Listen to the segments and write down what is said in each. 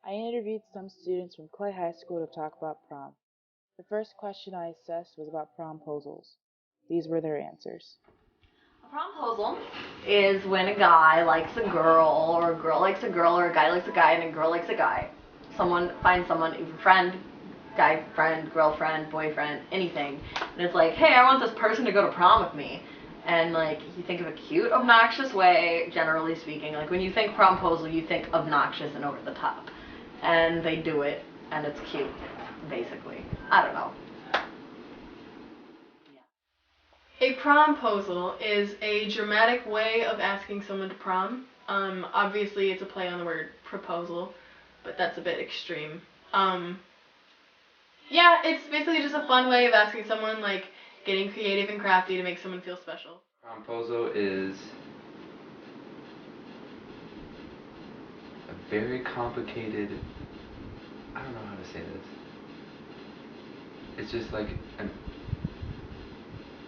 I interviewed some students from Clay High School to talk about prom. The first question I assessed was about promposals. These were their answers. A promposal is when a guy likes a girl, or a girl likes a girl, or a guy likes a guy, and a girl likes a guy. Someone finds someone, a friend, guy friend, girlfriend, boyfriend, anything, and it's like, hey, I want this person to go to prom with me. And like, you think of a cute, obnoxious way, generally speaking. Like when you think promposal, you think obnoxious and over the top. And they do it, and it's cute, basically. I don't know. A promposal is a dramatic way of asking someone to prom. Obviously, it's a play on the word proposal, but that's a bit extreme. Yeah, it's basically just a fun way of asking someone, like, getting creative and crafty to make someone feel special. Promposal is a very complicated, I don't know how to say this. It's just like an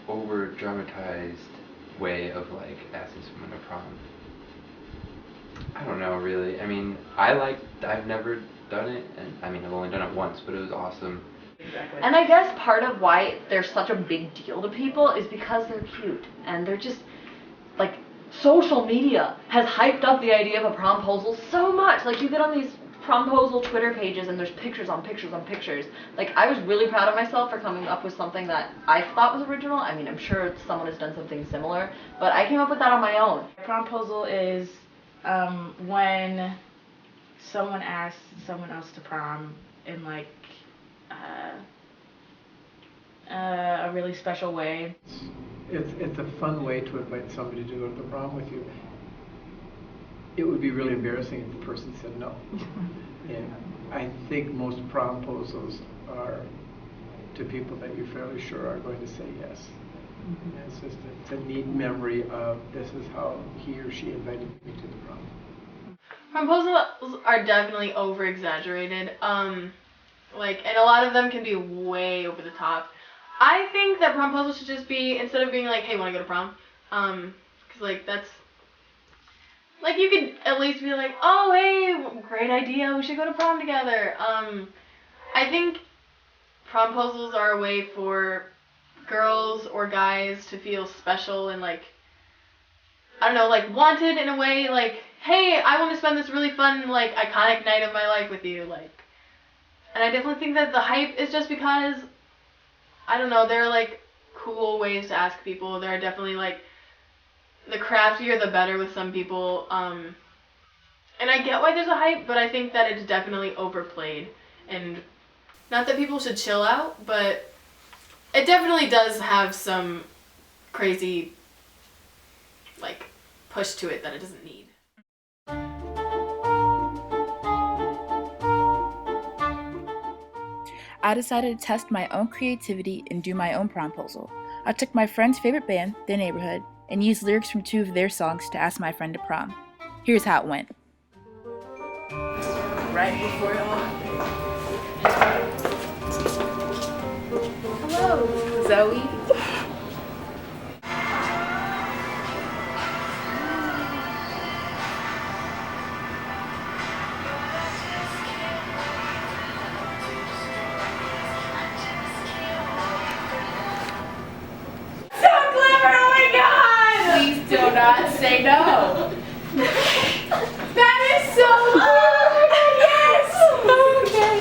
over dramatized way of like asking someone to prom. I don't know really. I mean, I've never done it, and I mean I've only done it once, but it was awesome. Exactly. And I guess part of why they're such a big deal to people is because they're cute, and they're just, like, social media has hyped up the idea of a promposal so much. Like, you get on these promposal Twitter pages and there's pictures on pictures on pictures. Like, I was really proud of myself for coming up with something that I thought was original. I mean, I'm sure someone has done something similar, but I came up with that on my own. Promposal is when someone asks someone else to prom in like a really special way. It's a fun way to invite somebody to go to the prom with you. It would be really embarrassing if the person said no. And I think most promposals are to people that you're fairly sure are going to say yes. Mm-hmm. It's a neat memory of this is how he or she invited me to the prom. Promposals are definitely over-exaggerated. And a lot of them can be way over the top. I think that promposals should just be, instead of being like, hey, wanna go to prom? Cause like, that's, like, you could at least be like, oh, hey, great idea, we should go to prom together. I think promposals are a way for girls or guys to feel special and, like, I don't know, like, wanted in a way, like, hey, I want to spend this really fun, like, iconic night of my life with you, like. And I definitely think that the hype is just because, I don't know, there are, like, cool ways to ask people. There are definitely, like, the craftier the better with some people. And I get why there's a hype, but I think that it's definitely overplayed. And not that people should chill out, but it definitely does have some crazy, like, push to it that it doesn't need. I decided to test my own creativity and do my own promposal. I took my friend's favorite band, The Neighborhood, and used lyrics from 2 of their songs to ask my friend to prom. Here's how it went. Right before it all happened. Hello, Zoe. Do not say no. That is so good. Yes. Okay.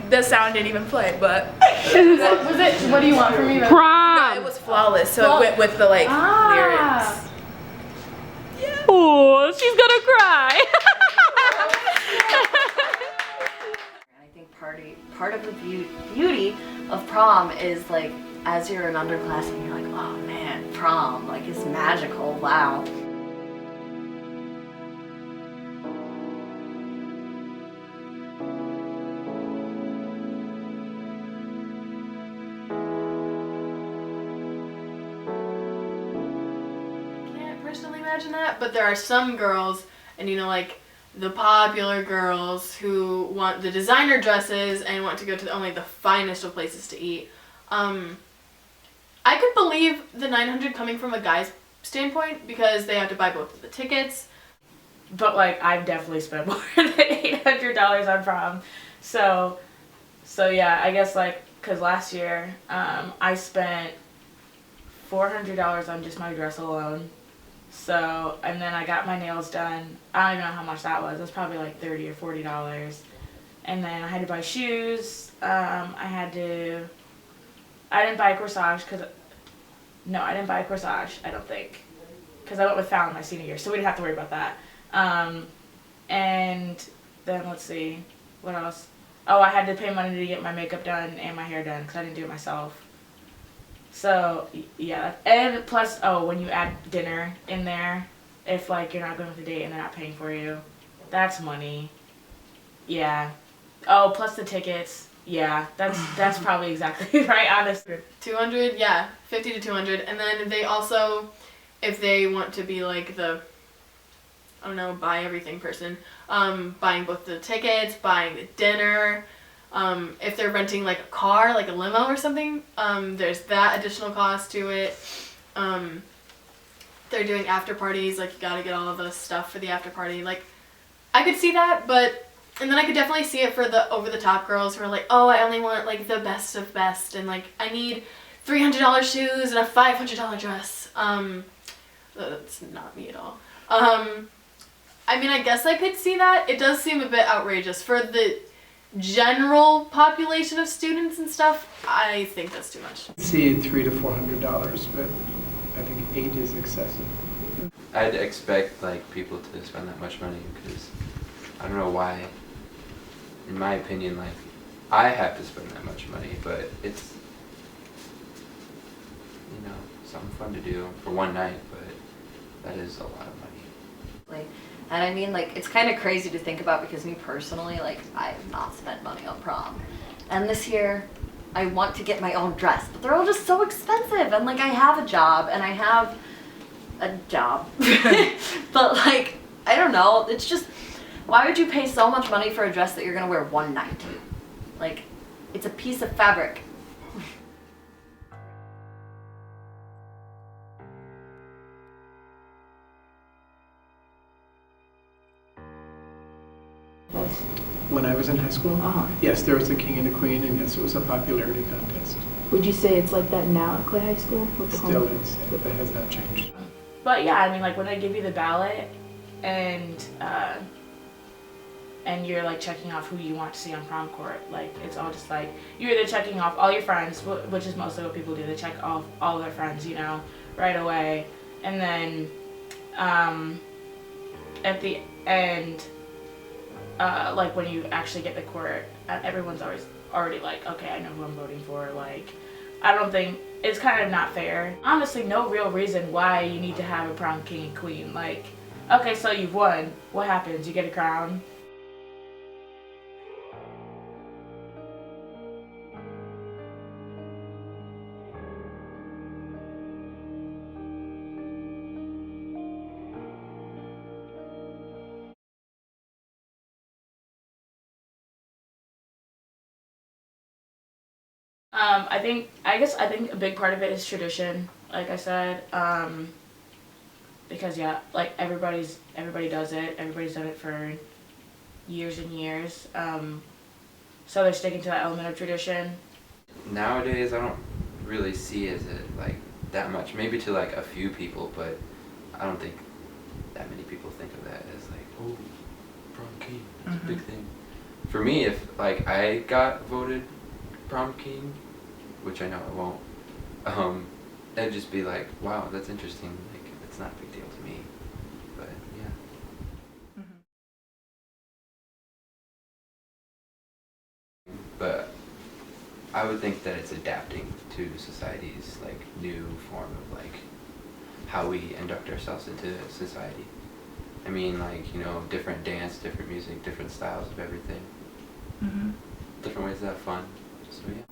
The sound didn't even play, but Was it? What do you want from me? Prom! no, it was flawless. So it went with the like lyrics. Yeah. Oh, she's gonna cry. I think part of the beauty of prom is like, as you're an underclassman, you're like, oh man, prom, like, it's magical, wow. Can't personally imagine that, but there are some girls, and like the popular girls who want the designer dresses and want to go to only the finest of places to eat. I could believe the $900 coming from a guy's standpoint because they have to buy both of the tickets. But like I've definitely spent more than $800 on prom. So yeah, I guess like because last year I spent $400 on just my dress alone. So, and then I got my nails done. I don't even know how much that was. It was probably like $30 or $40. And then I had to buy shoes. I didn't buy a corsage I didn't buy a corsage, I don't think. Because I went with Fallon my senior year, so we didn't have to worry about that. And then let's see, what else? Oh, I had to pay money to get my makeup done and my hair done because I didn't do it myself. So yeah, and plus, when you add dinner in there, if like you're not going with a date and they're not paying for you, that's money. Yeah. Oh, plus the tickets. Yeah, that's probably exactly right, honestly. 200, yeah, 50 to 200, and then they also, if they want to be like the, I don't know, buy everything person, buying both the tickets, buying the dinner, if they're renting like a car, like a limo or something, there's that additional cost to it. They're doing after parties, like you gotta get all of the stuff for the after party. Like, I could see that, and then I could definitely see it for the over-the-top girls who are like, oh, I only want like the best of best, and like I need $300 shoes and a $500 dress. That's not me at all. I mean, I guess I could see that. It does seem a bit outrageous for the general population of students and stuff. I think that's too much. See $300 to $400, but I think 8 is excessive. I'd expect like people to spend that much money because I don't know why. In my opinion, like I have to spend that much money, but it's something fun to do for one night, but that is a lot of money. And I mean, like, it's kind of crazy to think about because me personally, like, I have not spent money on prom. And this year, I want to get my own dress, but they're all just so expensive. And like, I have a job, and I have a job. But like, I don't know, it's just, why would you pay so much money for a dress that you're gonna wear one night? Like, it's a piece of fabric. When I was in high school, yes, there was a king and a queen, and yes, it was a popularity contest. Would you say it's like that now at Clay High School? With the Still home? is, but that has not changed. But yeah, I mean, like when they give you the ballot and you're like checking off who you want to see on prom court, like it's all just like you're either checking off all your friends, which is mostly what people do. They check off all their friends, right away, and then at the end, like when you actually get the court, everyone's already like, okay, I know who I'm voting for. Like, I don't think it's kind of not fair. Honestly, no real reason why you need to have a prom king and queen. Like, okay, so you've won. What happens? You get a crown? I think a big part of it is tradition, like I said, because yeah, like everybody does it. Everybody's done it for years and years, so they're sticking to that element of tradition. Nowadays, I don't really see it like that much. Maybe to like a few people, but I don't think that many people think of that as like, oh, prom king, that's a big thing. For me, if like I got voted prom king, which I know I won't, it'd just be like, wow, that's interesting. Like, it's not a big deal to me, but yeah. But I would think that it's adapting to society's like new form of like how we induct ourselves into society. I mean, like, different dance, different music, different styles of everything. Different ways to have fun. So yeah.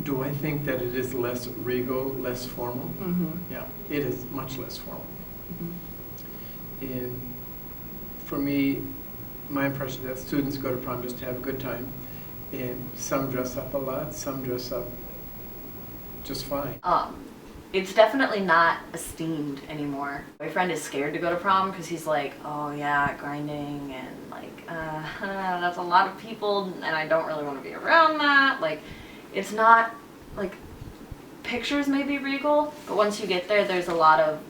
Do I think that it is less regal, less formal? Yeah, it is much less formal. And for me, my impression is that students go to prom just to have a good time. And some dress up a lot, some dress up just fine. It's definitely not esteemed anymore. My boyfriend is scared to go to prom because he's like, oh yeah, grinding and like, that's a lot of people and I don't really want to be around that. Like, it's not, like, pictures may be regal, but once you get there, there's a lot of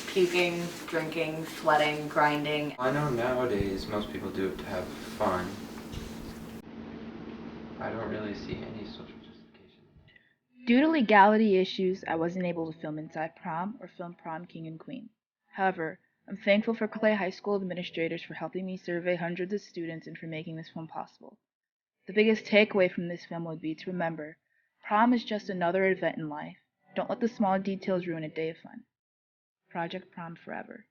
puking, drinking, sweating, grinding. I know nowadays most people do it to have fun. I don't really see any social justification. Due to legality issues, I wasn't able to film Inside Prom or film Prom King and Queen. However, I'm thankful for Clay High School administrators for helping me survey hundreds of students and for making this film possible. The biggest takeaway from this film would be to remember, prom is just another event in life. Don't let the small details ruin a day of fun. Project Prom Forever.